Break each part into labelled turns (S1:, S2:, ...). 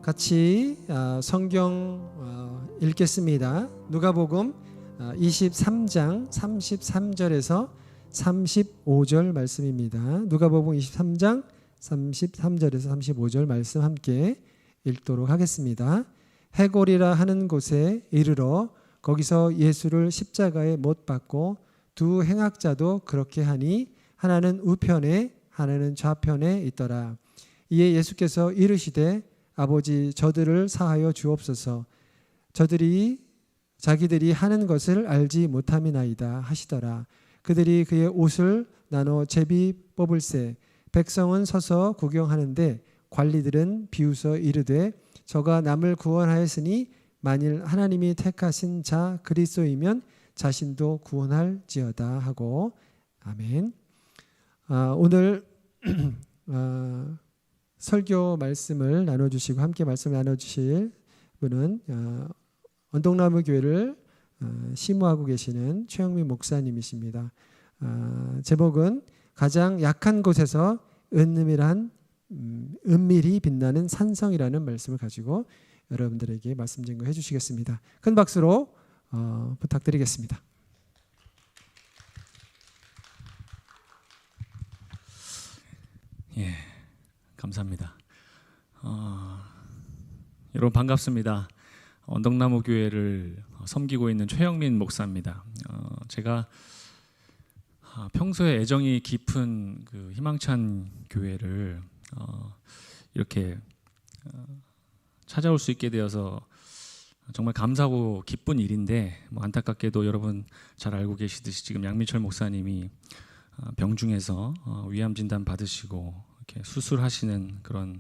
S1: 같이 성경 읽겠습니다. 누가복음 23장 33절에서 35절 말씀입니다. 누가복음 23장 33절에서 35절 말씀 함께 읽도록 하겠습니다. 해골이라 하는 곳에 이르러 거기서 예수를 십자가에 못 박고 두 행악자도 그렇게 하니 하나는 우편에 하나는 좌편에 있더라. 이에 예수께서 이르시되 아버지 저들을 사하여 주옵소서. 저들이 자기들이 하는 것을 알지 못함이나이다 하시더라. 그들이 그의 옷을 나눠 제비 뽑을새 백성은 서서 구경하는데 관리들은 비웃어 이르되 저가 남을 구원하였으니 만일 하나님이 택하신 자 그리스도이면 자신도 구원할지어다 하고 아멘. 오늘 설교 말씀을 나눠주시고 함께 말씀을 나눠주실 분은 언덕나무 교회를 심호하고 계시는 최영민 목사님이십니다. 제목은 가장 약한 곳에서 은밀히 빛나는 산성이라는 말씀을 가지고 여러분들에게 말씀 증거해 주시겠습니다. 큰 박수로 부탁드리겠습니다.
S2: 예, 감사합니다. 여러분 반갑습니다. 언덕나무 교회를 섬기고 있는 최영민 목사입니다. 제가 평소에 애정이 깊은 그 희망찬 교회를 이렇게 찾아올 수 있게 되어서 정말 감사하고 기쁜 일인데 안타깝게도 여러분 잘 알고 계시듯이 지금 양민철 목사님이 병중에서 위암 진단 받으시고 이렇게 수술하시는 그런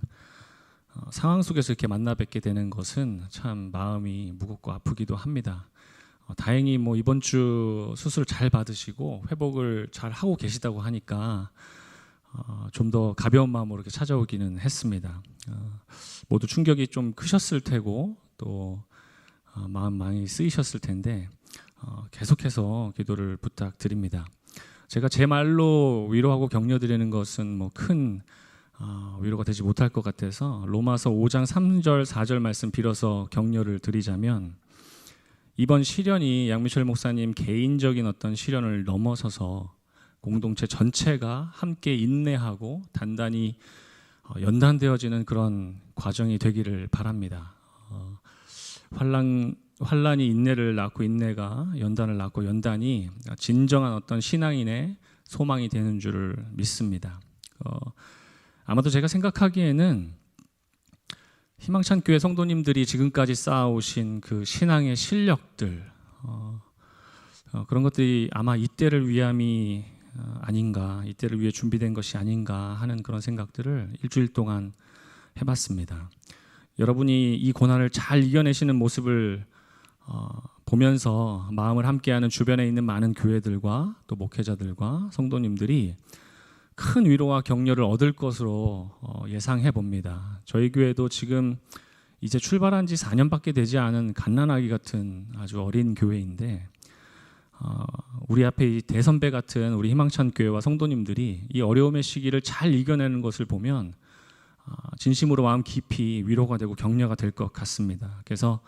S2: 상황 속에서 이렇게 만나 뵙게 되는 것은 참 마음이 무겁고 아프기도 합니다. 다행히 이번 주 수술 잘 받으시고 회복을 잘 하고 계시다고 하니까 좀 더 가벼운 마음으로 이렇게 찾아오기는 했습니다. 모두 충격이 좀 크셨을 테고 또 마음 많이 쓰이셨을 텐데 계속해서 기도를 부탁드립니다. 제가 제 말로 위로하고 격려드리는 것은 큰 위로가 되지 못할 것 같아서 로마서 5장 3절 4절 말씀 빌어서 격려를 드리자면 이번 시련이 양미철 목사님 개인적인 어떤 시련을 넘어서서 공동체 전체가 함께 인내하고 단단히 연단되어지는 그런 과정이 되기를 바랍니다. 환란이 인내를 낳고 인내가 연단을 낳고 연단이 진정한 어떤 신앙인의 소망이 되는 줄을 믿습니다. 아마도 제가 생각하기에는 희망찬 교회 성도님들이 지금까지 쌓아오신 그 신앙의 실력들 그런 것들이 아마 이때를 위함이 아닌가, 이때를 위해 준비된 것이 아닌가 하는 그런 생각들을 일주일 동안 해봤습니다. 여러분이 이 고난을 잘 이겨내시는 모습을 보면서 마음을 함께하는 주변에 있는 많은 교회들과 또 목회자들과 성도님들이 큰 위로와 격려를 얻을 것으로 예상해 봅니다. 저희 교회도 지금 이제 출발한 지 4년밖에 되지 않은 갓난아기 같은 아주 어린 교회인데 우리 앞에 이 대선배 같은 우리 희망찬 교회와 성도님들이 이 어려움의 시기를 잘 이겨내는 것을 보면 진심으로 마음 깊이 위로가 되고 격려가 될 것 같습니다. 그래서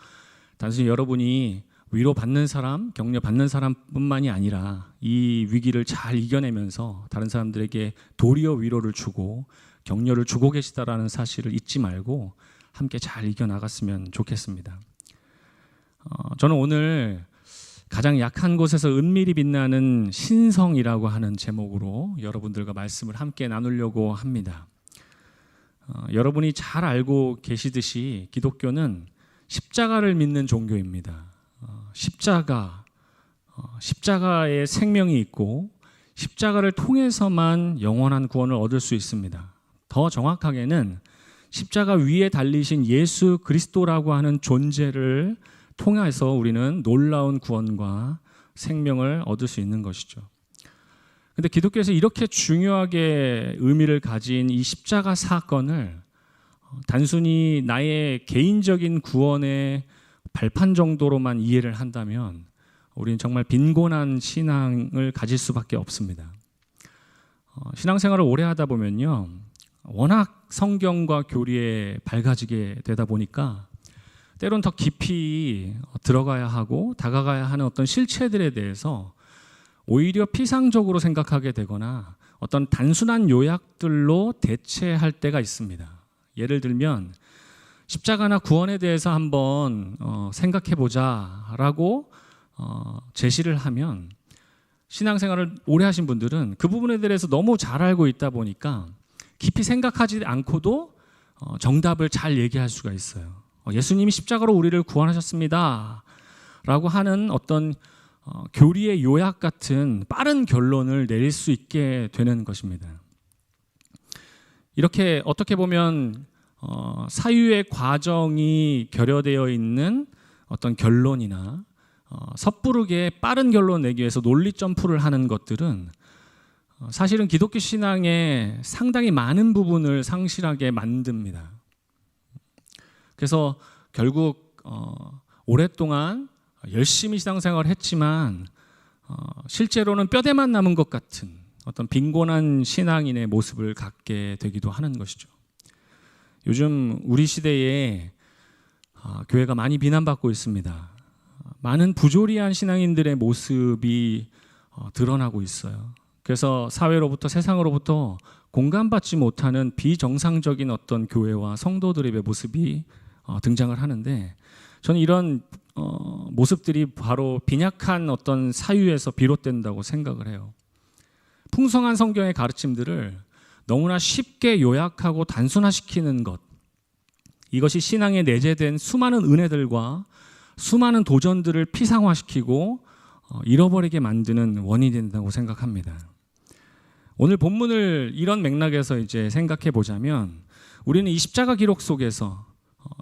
S2: 단순히 여러분이 위로받는 사람, 격려받는 사람뿐만이 아니라 이 위기를 잘 이겨내면서 다른 사람들에게 도리어 위로를 주고 격려를 주고 계시다라는 사실을 잊지 말고 함께 잘 이겨나갔으면 좋겠습니다. 저는 오늘 가장 약한 곳에서 은밀히 빛나는 신성이라고 하는 제목으로 여러분들과 말씀을 함께 나누려고 합니다. 여러분이 잘 알고 계시듯이 기독교는 십자가를 믿는 종교입니다. 십자가에 생명이 있고 십자가를 통해서만 영원한 구원을 얻을 수 있습니다. 더 정확하게는 십자가 위에 달리신 예수 그리스도라고 하는 존재를 통해서 우리는 놀라운 구원과 생명을 얻을 수 있는 것이죠. 그런데 기독교에서 이렇게 중요하게 의미를 가진 이 십자가 사건을 단순히 나의 개인적인 구원의 발판 정도로만 이해를 한다면 우리는 정말 빈곤한 신앙을 가질 수밖에 없습니다. 신앙생활을 오래 하다 보면요, 워낙 성경과 교리에 밝아지게 되다 보니까 때론 더 깊이 들어가야 하고 다가가야 하는 어떤 실체들에 대해서 오히려 피상적으로 생각하게 되거나 어떤 단순한 요약들로 대체할 때가 있습니다. 예를 들면 십자가나 구원에 대해서 한번 생각해보자라고 제시를 하면 신앙생활을 오래 하신 분들은 그 부분에 대해서 너무 잘 알고 있다 보니까 깊이 생각하지 않고도 정답을 잘 얘기할 수가 있어요. 예수님이 십자가로 우리를 구원하셨습니다 라고 하는 어떤 교리의 요약 같은 빠른 결론을 내릴 수 있게 되는 것입니다. 이렇게 어떻게 보면 사유의 과정이 결여되어 있는 어떤 결론이나 섣부르게 빠른 결론 내기 위해서 논리 점프를 하는 것들은 사실은 기독교 신앙의 상당히 많은 부분을 상실하게 만듭니다. 그래서 결국 오랫동안 열심히 신앙생활을 했지만 실제로는 뼈대만 남은 것 같은 어떤 빈곤한 신앙인의 모습을 갖게 되기도 하는 것이죠. 요즘 우리 시대에 교회가 많이 비난받고 있습니다. 많은 부조리한 신앙인들의 모습이 드러나고 있어요. 그래서 사회로부터 세상으로부터 공감받지 못하는 비정상적인 어떤 교회와 성도들의 모습이 등장을 하는데 저는 이런 모습들이 바로 빈약한 어떤 사유에서 비롯된다고 생각을 해요. 풍성한 성경의 가르침들을 너무나 쉽게 요약하고 단순화시키는 것, 이것이 신앙에 내재된 수많은 은혜들과 수많은 도전들을 피상화시키고 잃어버리게 만드는 원인이 된다고 생각합니다. 오늘 본문을 이런 맥락에서 이제 생각해 보자면 우리는 이 십자가 기록 속에서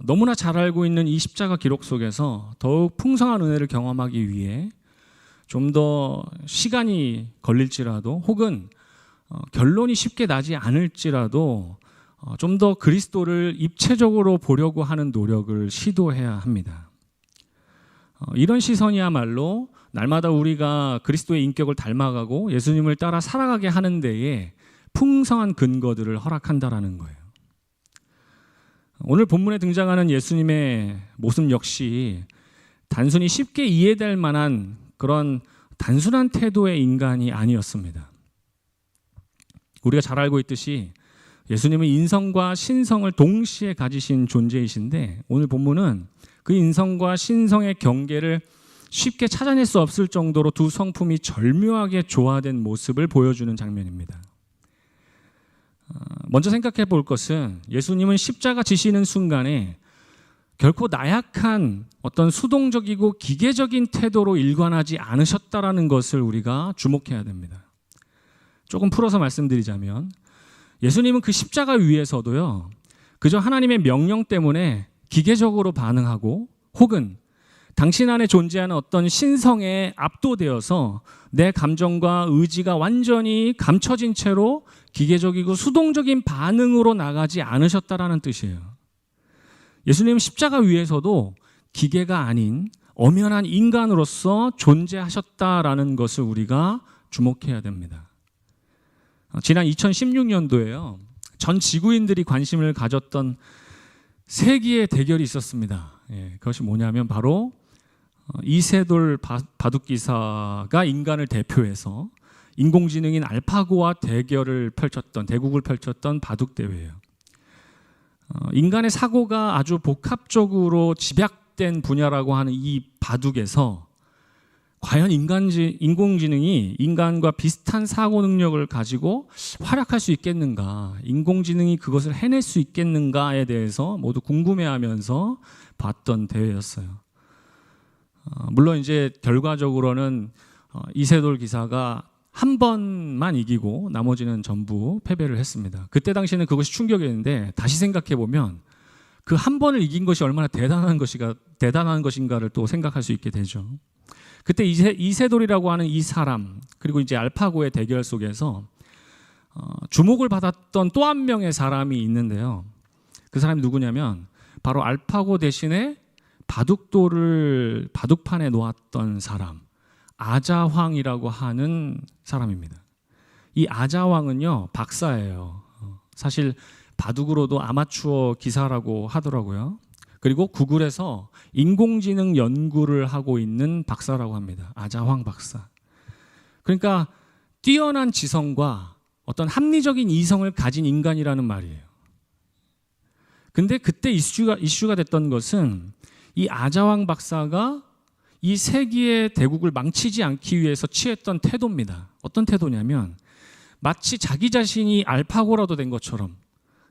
S2: 너무나 잘 알고 있는 이 십자가 기록 속에서 더욱 풍성한 은혜를 경험하기 위해 좀 더 시간이 걸릴지라도 혹은 결론이 쉽게 나지 않을지라도 좀 더 그리스도를 입체적으로 보려고 하는 노력을 시도해야 합니다. 이런 시선이야말로 날마다 우리가 그리스도의 인격을 닮아가고 예수님을 따라 살아가게 하는 데에 풍성한 근거들을 허락한다라는 거예요. 오늘 본문에 등장하는 예수님의 모습 역시 단순히 쉽게 이해될 만한 그런 단순한 태도의 인간이 아니었습니다. 우리가 잘 알고 있듯이 예수님은 인성과 신성을 동시에 가지신 존재이신데 오늘 본문은 그 인성과 신성의 경계를 쉽게 찾아낼 수 없을 정도로 두 성품이 절묘하게 조화된 모습을 보여주는 장면입니다. 먼저 생각해 볼 것은 예수님은 십자가 지시는 순간에 결코 나약한 어떤 수동적이고 기계적인 태도로 일관하지 않으셨다라는 것을 우리가 주목해야 됩니다. 조금 풀어서 말씀드리자면 예수님은 그 십자가 위에서도요, 그저 하나님의 명령 때문에 기계적으로 반응하고 혹은 당신 안에 존재하는 어떤 신성에 압도되어서 내 감정과 의지가 완전히 감춰진 채로 기계적이고 수동적인 반응으로 나가지 않으셨다라는 뜻이에요. 예수님은 십자가 위에서도 기계가 아닌 엄연한 인간으로서 존재하셨다라는 것을 우리가 주목해야 됩니다. 지난 2016년도에요. 전 지구인들이 관심을 가졌던 세기의 대결이 있었습니다. 그것이 뭐냐면 바로 이세돌 바둑기사가 인간을 대표해서 인공지능인 알파고와 대결을 펼쳤던, 대국을 펼쳤던 바둑대회예요. 인간의 사고가 아주 복합적으로 집약된 분야라고 하는 이 바둑에서 과연 인공지능이 인간과 비슷한 사고 능력을 가지고 활약할 수 있겠는가, 인공지능이 그것을 해낼 수 있겠는가에 대해서 모두 궁금해하면서 봤던 대회였어요. 물론 이제 결과적으로는 이세돌 기사가 한 번만 이기고 나머지는 전부 패배를 했습니다. 그때 당시에는 그것이 충격이었는데 다시 생각해 보면 그 한 번을 이긴 것이 얼마나 대단한 것인가를 또 생각할 수 있게 되죠. 그때 이세돌이라고 하는 이 사람, 그리고 이제 알파고의 대결 속에서 주목을 받았던 또 한 명의 사람이 있는데요. 그 사람이 누구냐면 바로 알파고 대신에 바둑돌을 바둑판에 놓았던 사람, 아자황이라고 하는 사람입니다. 이 아자황은요, 박사예요. 사실 바둑으로도 아마추어 기사라고 하더라고요. 그리고 구글에서 인공지능 연구를 하고 있는 박사라고 합니다. 아자황 박사. 그러니까 뛰어난 지성과 어떤 합리적인 이성을 가진 인간이라는 말이에요. 근데 그때 이슈가 됐던 것은 이 아자황 박사가 이 세기의 대국을 망치지 않기 위해서 취했던 태도입니다. 어떤 태도냐면 마치 자기 자신이 알파고라도 된 것처럼,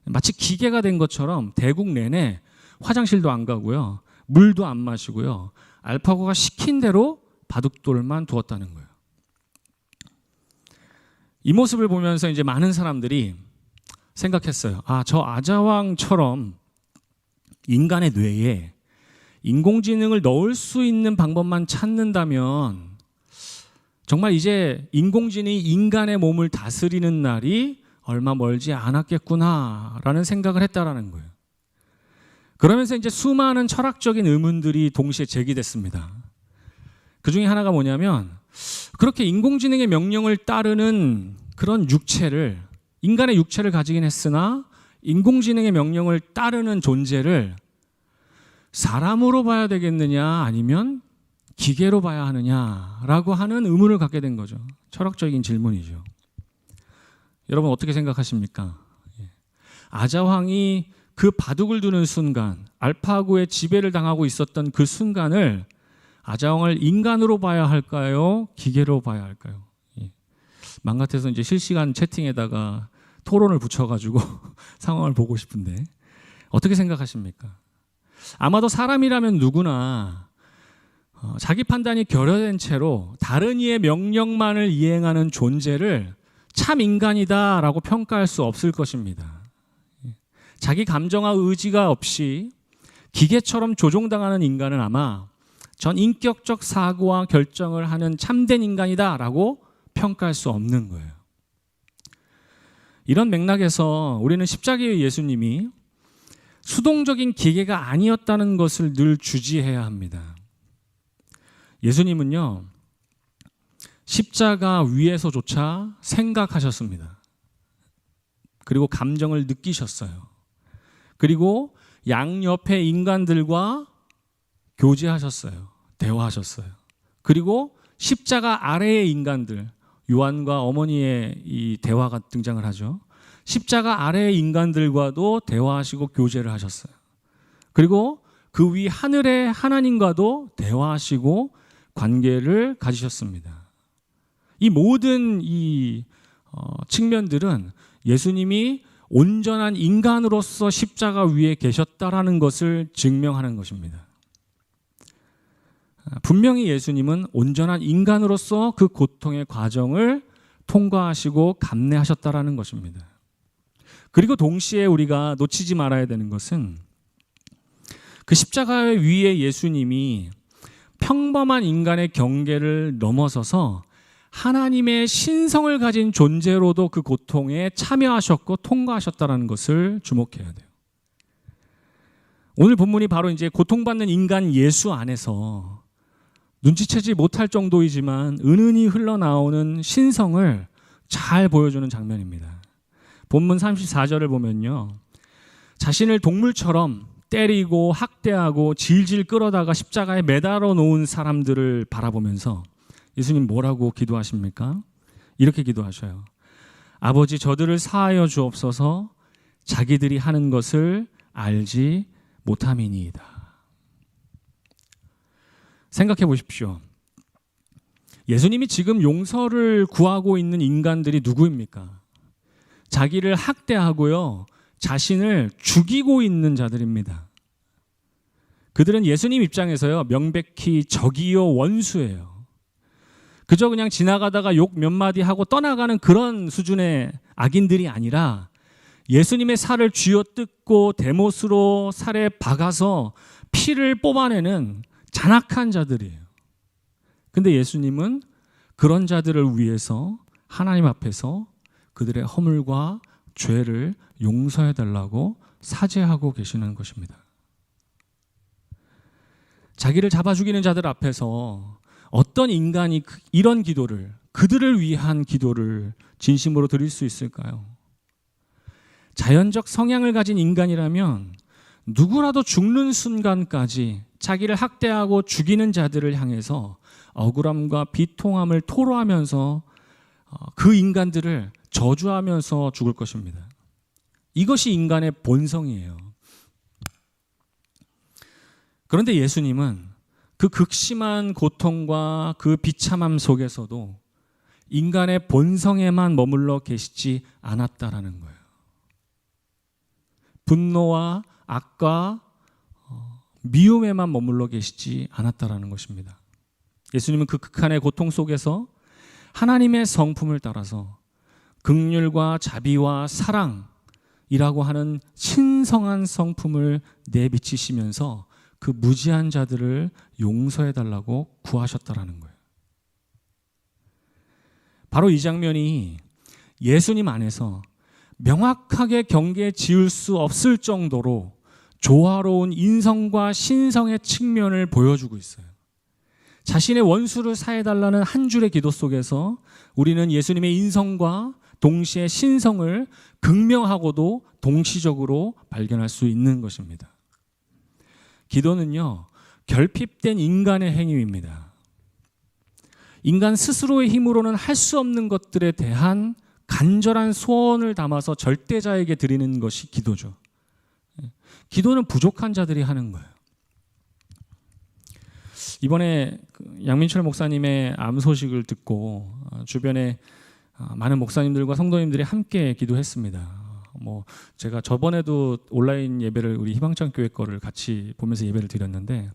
S2: 마치 기계가 된 것처럼 대국 내내 화장실도 안 가고요, 물도 안 마시고요, 알파고가 시킨 대로 바둑돌만 두었다는 거예요. 이 모습을 보면서 이제 많은 사람들이 생각했어요. 저 아자왕처럼 인간의 뇌에 인공지능을 넣을 수 있는 방법만 찾는다면 정말 이제 인공지능이 인간의 몸을 다스리는 날이 얼마 멀지 않았겠구나라는 생각을 했다라는 거예요. 그러면서 이제 수많은 철학적인 의문들이 동시에 제기됐습니다. 그 중에 하나가 뭐냐면, 그렇게 인공지능의 명령을 따르는 그런 육체를, 인간의 육체를 가지긴 했으나 인공지능의 명령을 따르는 존재를 사람으로 봐야 되겠느냐 아니면 기계로 봐야 하느냐라고 하는 의문을 갖게 된 거죠. 철학적인 질문이죠. 여러분 어떻게 생각하십니까? 아자황이 그 바둑을 두는 순간, 알파고의 지배를 당하고 있었던 그 순간을 아자왕을 인간으로 봐야 할까요? 기계로 봐야 할까요? 맘 같아서 이제 실시간 채팅에다가 토론을 붙여가지고 상황을 보고 싶은데 어떻게 생각하십니까? 아마도 사람이라면 누구나 자기 판단이 결여된 채로 다른 이의 명령만을 이행하는 존재를 참 인간이다라고 평가할 수 없을 것입니다. 자기 감정과 의지가 없이 기계처럼 조종당하는 인간은 아마 전 인격적 사고와 결정을 하는 참된 인간이다라고 평가할 수 없는 거예요. 이런 맥락에서 우리는 십자가의 예수님이 수동적인 기계가 아니었다는 것을 늘 주지해야 합니다. 예수님은요, 십자가 위에서조차 생각하셨습니다. 그리고 감정을 느끼셨어요. 그리고 양옆의 인간들과 교제하셨어요. 대화하셨어요. 그리고 십자가 아래의 인간들, 요한과 어머니의 이 대화가 등장을 하죠. 십자가 아래의 인간들과도 대화하시고 교제를 하셨어요. 그리고 그 위 하늘의 하나님과도 대화하시고 관계를 가지셨습니다. 이 모든 측면들은 예수님이 온전한 인간으로서 십자가 위에 계셨다라는 것을 증명하는 것입니다. 분명히 예수님은 온전한 인간으로서 그 고통의 과정을 통과하시고 감내하셨다라는 것입니다. 그리고 동시에 우리가 놓치지 말아야 되는 것은 그 십자가 위에 예수님이 평범한 인간의 경계를 넘어서서 하나님의 신성을 가진 존재로도 그 고통에 참여하셨고 통과하셨다는 것을 주목해야 돼요. 오늘 본문이 바로 이제 고통받는 인간 예수 안에서 눈치채지 못할 정도이지만 은은히 흘러나오는 신성을 잘 보여주는 장면입니다. 본문 34절을 보면요, 자신을 동물처럼 때리고 학대하고 질질 끌어다가 십자가에 매달아 놓은 사람들을 바라보면서 예수님 뭐라고 기도하십니까? 이렇게 기도하셔요. 아버지, 저들을 사하여 주옵소서. 자기들이 하는 것을 알지 못함이니이다. 생각해 보십시오. 예수님이 지금 용서를 구하고 있는 인간들이 누구입니까? 자기를 학대하고요, 자신을 죽이고 있는 자들입니다. 그들은 예수님 입장에서요, 명백히 적이요 원수예요. 그저 그냥 지나가다가 욕 몇 마디 하고 떠나가는 그런 수준의 악인들이 아니라 예수님의 살을 쥐어뜯고 대못으로 살에 박아서 피를 뽑아내는 잔악한 자들이에요. 근데 예수님은 그런 자들을 위해서 하나님 앞에서 그들의 허물과 죄를 용서해달라고 사죄하고 계시는 것입니다. 자기를 잡아 죽이는 자들 앞에서 어떤 인간이 이런 기도를, 그들을 위한 기도를 진심으로 드릴 수 있을까요? 자연적 성향을 가진 인간이라면 누구라도 죽는 순간까지 자기를 학대하고 죽이는 자들을 향해서 억울함과 비통함을 토로하면서 그 인간들을 저주하면서 죽을 것입니다. 이것이 인간의 본성이에요. 그런데 예수님은 그 극심한 고통과 그 비참함 속에서도 인간의 본성에만 머물러 계시지 않았다라는 거예요. 분노와 악과 미움에만 머물러 계시지 않았다라는 것입니다. 예수님은 그 극한의 고통 속에서 하나님의 성품을 따라서 긍휼과 자비와 사랑이라고 하는 신성한 성품을 내비치시면서 그 무지한 자들을 용서해달라고 구하셨다라는 거예요. 바로 이 장면이 예수님 안에서 명확하게 경계 지을 수 없을 정도로 조화로운 인성과 신성의 측면을 보여주고 있어요. 자신의 원수를 사해달라는 한 줄의 기도 속에서 우리는 예수님의 인성과 동시에 신성을 극명하고도 동시적으로 발견할 수 있는 것입니다. 기도는요, 결핍된 인간의 행위입니다. 인간 스스로의 힘으로는 할 수 없는 것들에 대한 간절한 소원을 담아서 절대자에게 드리는 것이 기도죠. 기도는 부족한 자들이 하는 거예요. 이번에 양민철 목사님의 암 소식을 듣고 주변에 많은 목사님들과 성도님들이 함께 기도했습니다. 제가 저번에도 온라인 예배를 우리 희망찬 교회 거를 같이 보면서 예배를 드렸는데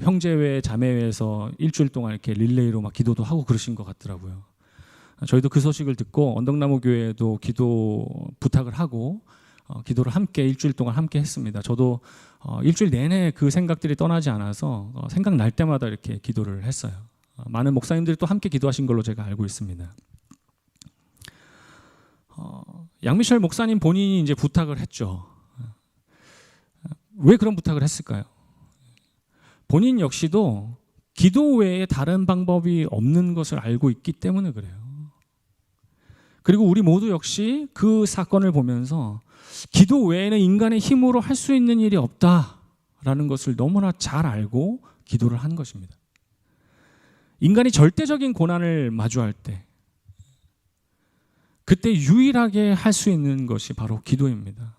S2: 형제회 자매회에서 일주일 동안 이렇게 릴레이로 막 기도도 하고 그러신 것 같더라고요. 저희도 그 소식을 듣고 언덕나무 교회에도 기도 부탁을 하고 기도를 함께 일주일 동안 함께 했습니다. 저도 일주일 내내 그 생각들이 떠나지 않아서 생각날 때마다 이렇게 기도를 했어요. 많은 목사님들이 또 함께 기도하신 걸로 제가 알고 있습니다. 양미철 목사님 본인이 이제 부탁을 했죠. 왜 그런 부탁을 했을까요? 본인 역시도 기도 외에 다른 방법이 없는 것을 알고 있기 때문에 그래요. 그리고 우리 모두 역시 그 사건을 보면서 기도 외에는 인간의 힘으로 할 수 있는 일이 없다라는 것을 너무나 잘 알고 기도를 한 것입니다. 인간이 절대적인 고난을 마주할 때 그때 유일하게 할 수 있는 것이 바로 기도입니다.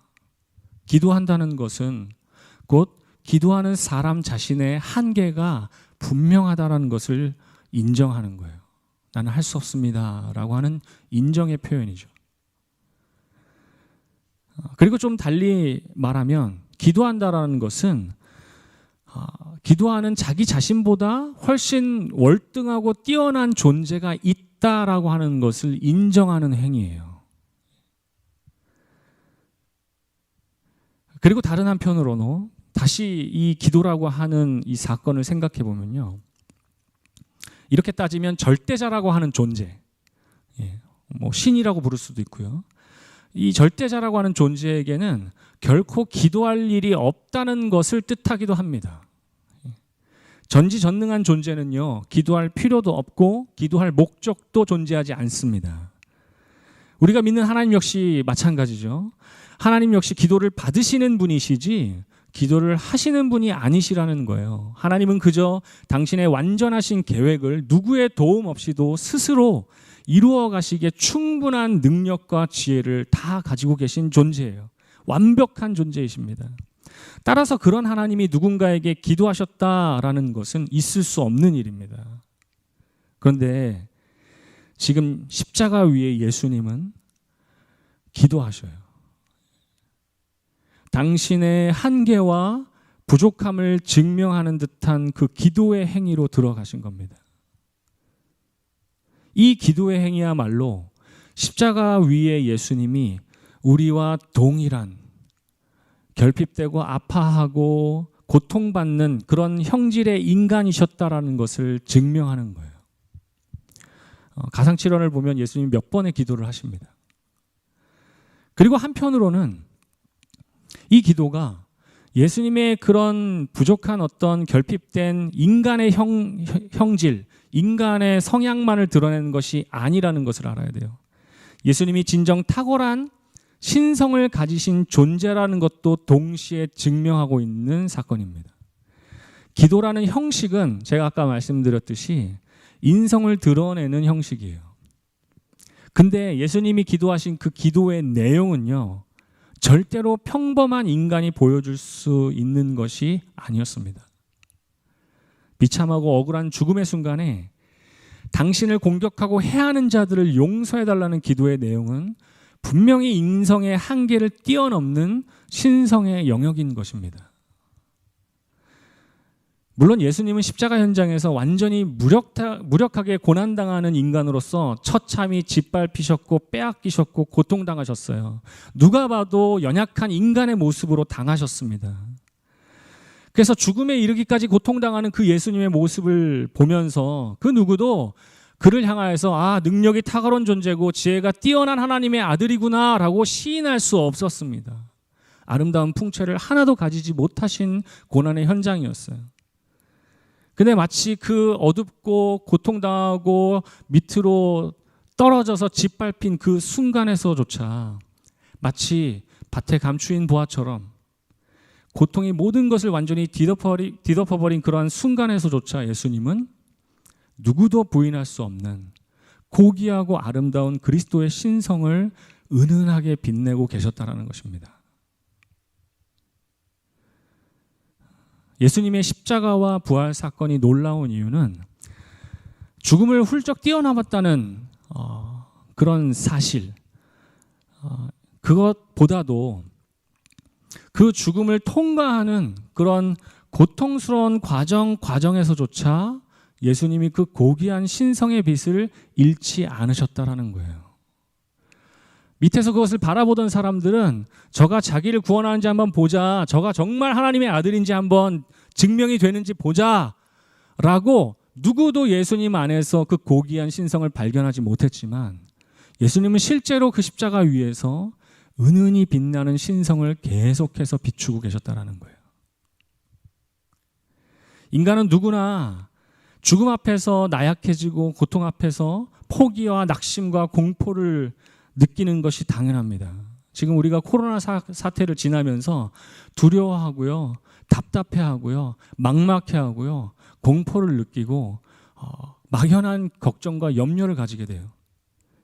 S2: 기도한다는 것은 곧 기도하는 사람 자신의 한계가 분명하다는 것을 인정하는 거예요. 나는 할 수 없습니다라고 하는 인정의 표현이죠. 그리고 좀 달리 말하면 기도한다라는 것은 기도하는 자기 자신보다 훨씬 월등하고 뛰어난 존재가 있다라고 하는 것을 인정하는 행위예요. 그리고 다른 한편으로는 다시 이 기도라고 하는 이 사건을 생각해 보면요. 이렇게 따지면 절대자라고 하는 존재, 신이라고 부를 수도 있고요. 이 절대자라고 하는 존재에게는 결코 기도할 일이 없다는 것을 뜻하기도 합니다. 전지전능한 존재는요, 기도할 필요도 없고 기도할 목적도 존재하지 않습니다. 우리가 믿는 하나님 역시 마찬가지죠. 하나님 역시 기도를 받으시는 분이시지 기도를 하시는 분이 아니시라는 거예요. 하나님은 그저 당신의 완전하신 계획을 누구의 도움 없이도 스스로 이루어 가시기에 충분한 능력과 지혜를 다 가지고 계신 존재예요. 완벽한 존재이십니다. 따라서 그런 하나님이 누군가에게 기도하셨다라는 것은 있을 수 없는 일입니다. 그런데 지금 십자가 위에 예수님은 기도하셔요. 당신의 한계와 부족함을 증명하는 듯한 그 기도의 행위로 들어가신 겁니다. 이 기도의 행위야말로 십자가 위에 예수님이 우리와 동일한 결핍되고 아파하고 고통받는 그런 형질의 인간이셨다라는 것을 증명하는 거예요. 가상칠언을 보면 예수님이 몇 번의 기도를 하십니다. 그리고 한편으로는 이 기도가 예수님의 그런 부족한 어떤 결핍된 인간의 형질, 인간의 성향만을 드러내는 것이 아니라는 것을 알아야 돼요. 예수님이 진정 탁월한 신성을 가지신 존재라는 것도 동시에 증명하고 있는 사건입니다. 기도라는 형식은 제가 아까 말씀드렸듯이 인성을 드러내는 형식이에요. 근데 예수님이 기도하신 그 기도의 내용은요, 절대로 평범한 인간이 보여줄 수 있는 것이 아니었습니다. 비참하고 억울한 죽음의 순간에 당신을 공격하고 해하는 자들을 용서해달라는 기도의 내용은 분명히 인성의 한계를 뛰어넘는 신성의 영역인 것입니다. 물론 예수님은 십자가 현장에서 완전히 무력하게 고난당하는 인간으로서 처참히 짓밟히셨고 빼앗기셨고 고통당하셨어요. 누가 봐도 연약한 인간의 모습으로 당하셨습니다. 그래서 죽음에 이르기까지 고통당하는 그 예수님의 모습을 보면서 그 누구도 그를 향하여서 능력이 탁월한 존재고 지혜가 뛰어난 하나님의 아들이구나 라고 시인할 수 없었습니다. 아름다운 풍채를 하나도 가지지 못하신 고난의 현장이었어요. 근데 마치 그 어둡고 고통당하고 밑으로 떨어져서 짓밟힌 그 순간에서조차 마치 밭에 감추인 보화처럼 고통이 모든 것을 완전히 뒤덮어버린 그러한 순간에서조차 예수님은 누구도 부인할 수 없는 고귀하고 아름다운 그리스도의 신성을 은은하게 빛내고 계셨다는 것입니다. 예수님의 십자가와 부활 사건이 놀라운 이유는 죽음을 훌쩍 뛰어넘었다는 그런 사실, 그것보다도 그 죽음을 통과하는 그런 고통스러운 과정에서조차 예수님이 그 고귀한 신성의 빛을 잃지 않으셨다라는 거예요. 밑에서 그것을 바라보던 사람들은 저가 자기를 구원하는지 한번 보자, 저가 정말 하나님의 아들인지 한번 증명이 되는지 보자 라고 누구도 예수님 안에서 그 고귀한 신성을 발견하지 못했지만 예수님은 실제로 그 십자가 위에서 은은히 빛나는 신성을 계속해서 비추고 계셨다는 거예요. 인간은 누구나 죽음 앞에서 나약해지고 고통 앞에서 포기와 낙심과 공포를 느끼는 것이 당연합니다. 지금 우리가 코로나 사태를 지나면서 두려워하고요, 답답해하고요, 막막해하고요, 공포를 느끼고 막연한 걱정과 염려를 가지게 돼요.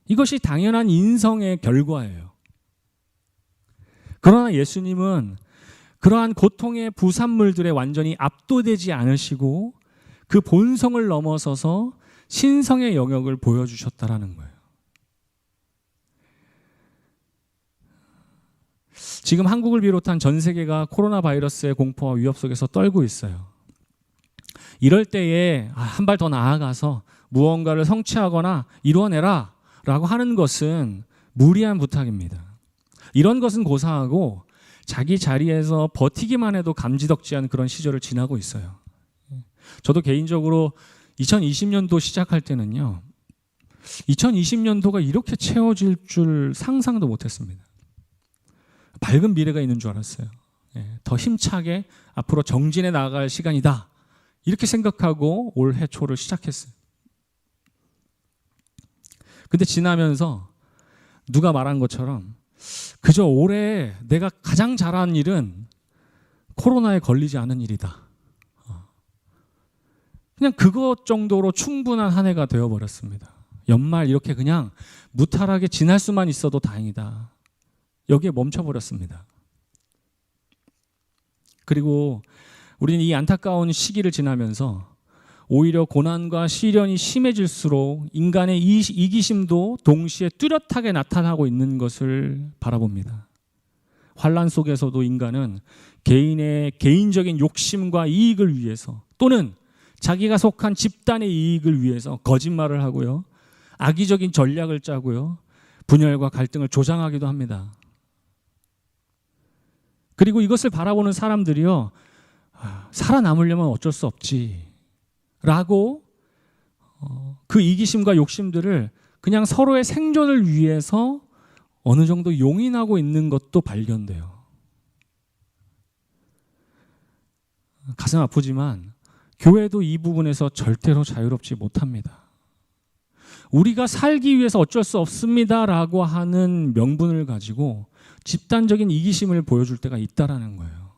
S2: 이것이 당연한 인성의 결과예요. 그러나 예수님은 그러한 고통의 부산물들에 완전히 압도되지 않으시고 그 본성을 넘어서서 신성의 영역을 보여주셨다라는 거예요. 지금 한국을 비롯한 전 세계가 코로나 바이러스의 공포와 위협 속에서 떨고 있어요. 이럴 때에 한 발 더 나아가서 무언가를 성취하거나 이루어내라 라고 하는 것은 무리한 부탁입니다. 이런 것은 고사하고 자기 자리에서 버티기만 해도 감지덕지한 그런 시절을 지나고 있어요. 저도 개인적으로 2020년도 시작할 때는요, 2020년도가 이렇게 채워질 줄 상상도 못했습니다. 밝은 미래가 있는 줄 알았어요. 더 힘차게 앞으로 정진해 나갈 시간이다 이렇게 생각하고 올해 초를 시작했어요. 근데 지나면서 누가 말한 것처럼 그저 올해 내가 가장 잘한 일은 코로나에 걸리지 않은 일이다. 그냥 그것 정도로 충분한 한 해가 되어버렸습니다. 연말 이렇게 그냥 무탈하게 지날 수만 있어도 다행이다. 여기에 멈춰버렸습니다. 그리고 우리는 이 안타까운 시기를 지나면서 오히려 고난과 시련이 심해질수록 인간의 이기심도 동시에 뚜렷하게 나타나고 있는 것을 바라봅니다. 환난 속에서도 인간은 개인의 개인적인 욕심과 이익을 위해서 또는 자기가 속한 집단의 이익을 위해서 거짓말을 하고요, 악의적인 전략을 짜고요, 분열과 갈등을 조장하기도 합니다. 그리고 이것을 바라보는 사람들이요, 살아남으려면 어쩔 수 없지 라고 그 이기심과 욕심들을 그냥 서로의 생존을 위해서 어느 정도 용인하고 있는 것도 발견돼요. 가슴 아프지만 교회도 이 부분에서 절대로 자유롭지 못합니다. 우리가 살기 위해서 어쩔 수 없습니다라고 하는 명분을 가지고 집단적인 이기심을 보여줄 때가 있다라는 거예요.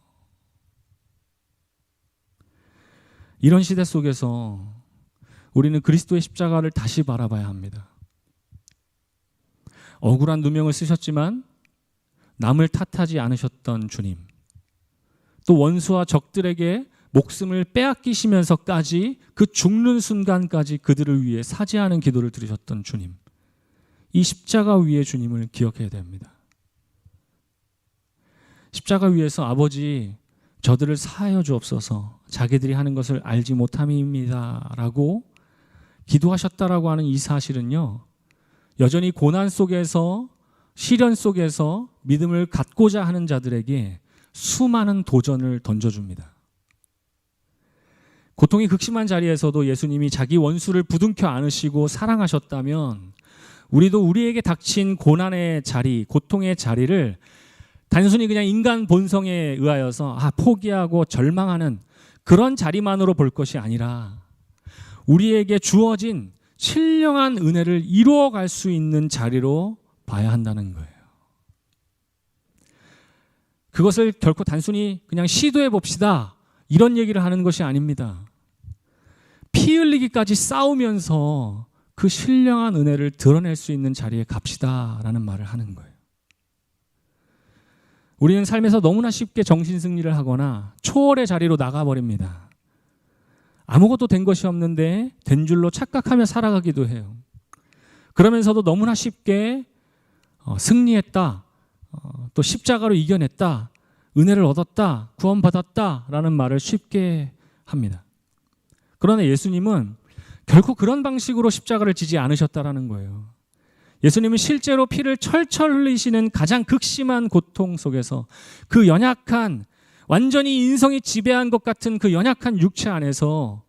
S2: 이런 시대 속에서 우리는 그리스도의 십자가를 다시 바라봐야 합니다. 억울한 누명을 쓰셨지만 남을 탓하지 않으셨던 주님, 또 원수와 적들에게 목숨을 빼앗기시면서까지 그 죽는 순간까지 그들을 위해 사죄하는 기도를 드리셨던 주님, 이 십자가 위의 주님을 기억해야 됩니다. 십자가 위에서 아버지 저들을 사하여 주옵소서, 자기들이 하는 것을 알지 못함입니다 라고 기도하셨다라고 하는 이 사실은요, 여전히 고난 속에서, 시련 속에서 믿음을 갖고자 하는 자들에게 수많은 도전을 던져줍니다. 고통이 극심한 자리에서도 예수님이 자기 원수를 부둥켜 안으시고 사랑하셨다면, 우리도 우리에게 닥친 고난의 자리, 고통의 자리를 단순히 그냥 인간 본성에 의하여서 포기하고 절망하는 그런 자리만으로 볼 것이 아니라, 우리에게 주어진 신령한 은혜를 이루어갈 수 있는 자리로 봐야 한다는 거예요. 그것을 결코 단순히 그냥 시도해 봅시다, 이런 얘기를 하는 것이 아닙니다. 피 흘리기까지 싸우면서 그 신령한 은혜를 드러낼 수 있는 자리에 갑시다라는 말을 하는 거예요. 우리는 삶에서 너무나 쉽게 정신승리를 하거나 초월의 자리로 나가버립니다. 아무것도 된 것이 없는데 된 줄로 착각하며 살아가기도 해요. 그러면서도 너무나 쉽게 승리했다, 또 십자가로 이겨냈다, 은혜를 얻었다, 구원받았다라는 말을 쉽게 합니다. 그러나 예수님은 결코 그런 방식으로 십자가를 지지 않으셨다라는 거예요. 예수님은 실제로 피를 철철 흘리시는 가장 극심한 고통 속에서, 그 연약한, 완전히 인성이 지배한 것 같은 그 연약한 육체 안에서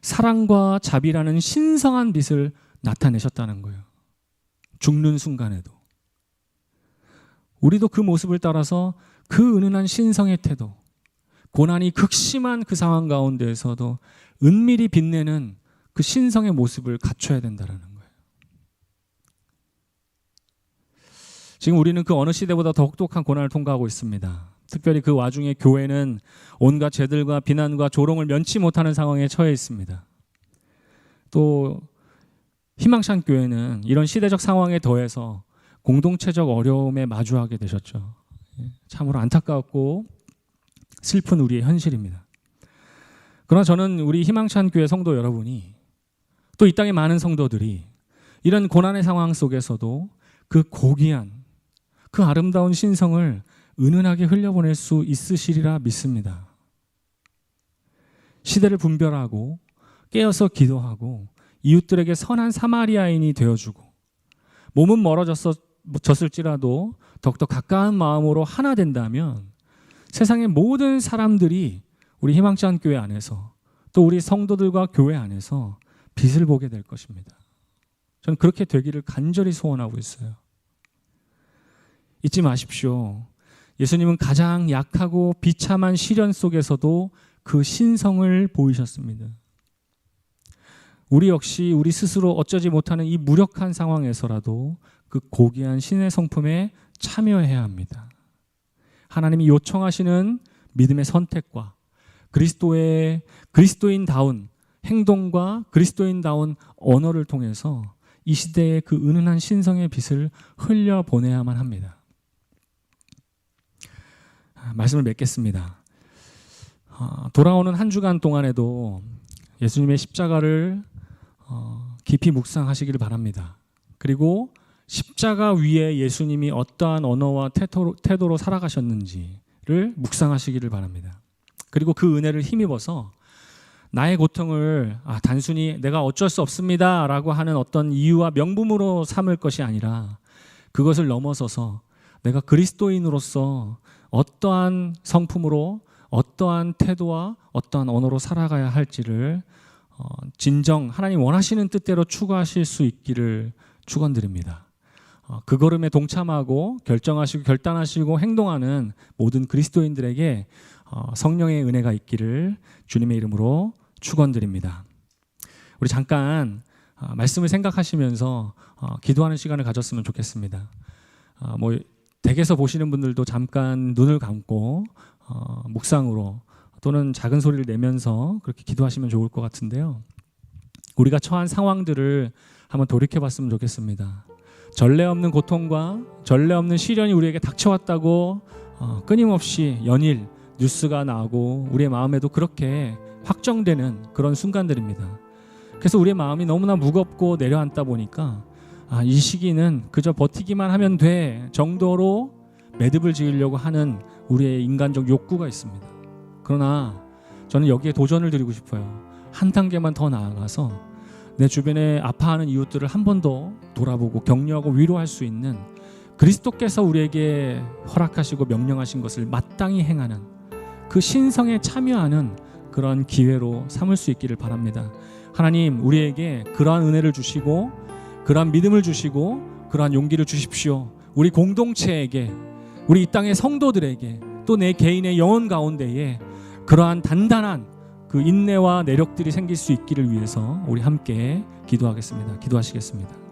S2: 사랑과 자비라는 신성한 빛을 나타내셨다는 거예요. 죽는 순간에도. 우리도 그 모습을 따라서 그 은은한 신성의 태도, 고난이 극심한 그 상황 가운데에서도 은밀히 빛내는 그 신성의 모습을 갖춰야 된다는 거예요. 지금 우리는 그 어느 시대보다 더 혹독한 고난을 통과하고 있습니다. 특별히 그 와중에 교회는 온갖 죄들과 비난과 조롱을 면치 못하는 상황에 처해 있습니다. 또 희망찬 교회는 이런 시대적 상황에 더해서 공동체적 어려움에 마주하게 되셨죠. 참으로 안타깝고 슬픈 우리의 현실입니다. 그러나 저는 우리 희망찬 교회 성도 여러분이, 또 이 땅의 많은 성도들이 이런 고난의 상황 속에서도 그 고귀한, 그 아름다운 신성을 은은하게 흘려보낼 수 있으시리라 믿습니다. 시대를 분별하고 깨어서 기도하고 이웃들에게 선한 사마리아인이 되어주고, 몸은 멀어졌을지라도 더욱더 가까운 마음으로 하나 된다면 세상의 모든 사람들이 우리 희망찬 교회 안에서, 또 우리 성도들과 교회 안에서 빛을 보게 될 것입니다. 저는 그렇게 되기를 간절히 소원하고 있어요. 잊지 마십시오. 예수님은 가장 약하고 비참한 시련 속에서도 그 신성을 보이셨습니다. 우리 역시 우리 스스로 어쩌지 못하는 이 무력한 상황에서라도 그 고귀한 신의 성품에 참여해야 합니다. 하나님이 요청하시는 믿음의 선택과 그리스도인다운 행동과 그리스도인다운 언어를 통해서 이 시대의 그 은은한 신성의 빛을 흘려보내야만 합니다. 말씀을 맺겠습니다. 돌아오는 한 주간 동안에도 예수님의 십자가를 깊이 묵상하시기를 바랍니다. 그리고 십자가 위에 예수님이 어떠한 언어와 태도로 살아가셨는지를 묵상하시기를 바랍니다. 그리고 그 은혜를 힘입어서 나의 고통을 단순히 내가 어쩔 수 없습니다 라고 하는 어떤 이유와 명분으로 삼을 것이 아니라, 그것을 넘어서서 내가 그리스도인으로서 어떠한 성품으로, 어떠한 태도와 어떠한 언어로 살아가야 할지를 진정 하나님 원하시는 뜻대로 추구하실 수 있기를 축원드립니다. 그 걸음에 동참하고 결정하시고 결단하시고 행동하는 모든 그리스도인들에게 성령의 은혜가 있기를 주님의 이름으로 축원드립니다. 우리 잠깐 말씀을 생각하시면서 기도하는 시간을 가졌으면 좋겠습니다. 댁에서 보시는 분들도 잠깐 눈을 감고 묵상으로 또는 작은 소리를 내면서 그렇게 기도하시면 좋을 것 같은데요. 우리가 처한 상황들을 한번 돌이켜봤으면 좋겠습니다. 전례 없는 고통과 전례 없는 시련이 우리에게 닥쳐왔다고 끊임없이 연일 뉴스가 나오고 우리의 마음에도 그렇게 확정되는 그런 순간들입니다. 그래서 우리의 마음이 너무나 무겁고 내려앉다 보니까 이 시기는 그저 버티기만 하면 돼 정도로 매듭을 지으려고 하는 우리의 인간적 욕구가 있습니다. 그러나 저는 여기에 도전을 드리고 싶어요. 한 단계만 더 나아가서 내 주변에 아파하는 이웃들을 한 번 더 돌아보고 격려하고 위로할 수 있는 그리스도께서 우리에게 허락하시고 명령하신 것을 마땅히 행하는 그 신성에 참여하는 그런 기회로 삼을 수 있기를 바랍니다. 하나님, 우리에게 그러한 은혜를 주시고 그러한 믿음을 주시고 그러한 용기를 주십시오. 우리 공동체에게, 우리 이 땅의 성도들에게, 또 내 개인의 영혼 가운데에 그러한 단단한 그 인내와 내력들이 생길 수 있기를 위해서 우리 함께 기도하겠습니다. 기도하시겠습니다.